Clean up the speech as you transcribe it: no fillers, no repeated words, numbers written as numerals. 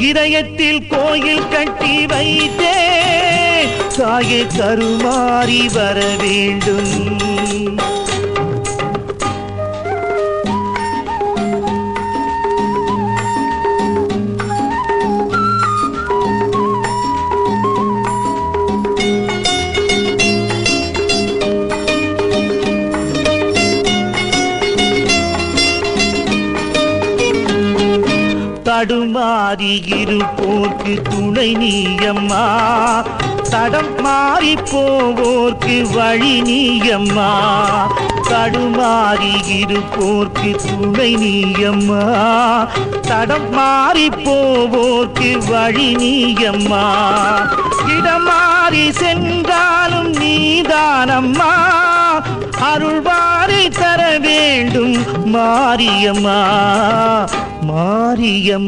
இதயத்தில் கோயில் கட்டி வைத்தே தாயே கருமாறி வர வேண்டும். தடுமாறி இருப்போர்க்கு துணை நீயம்மா, தடம் மாறி போவோர்க்கு வழி நீயம்மா. தடுமாறி இருப்போர்க்கு துணை நீயம்மா, தடம் மாறி போவோர்க்கு வழி நீயம்மா. இடம் மாறி சென்றாலும் நீதானம்மா, அருள்வாரி தர வேண்டும் மாரியம்மா, மாரியம்மா.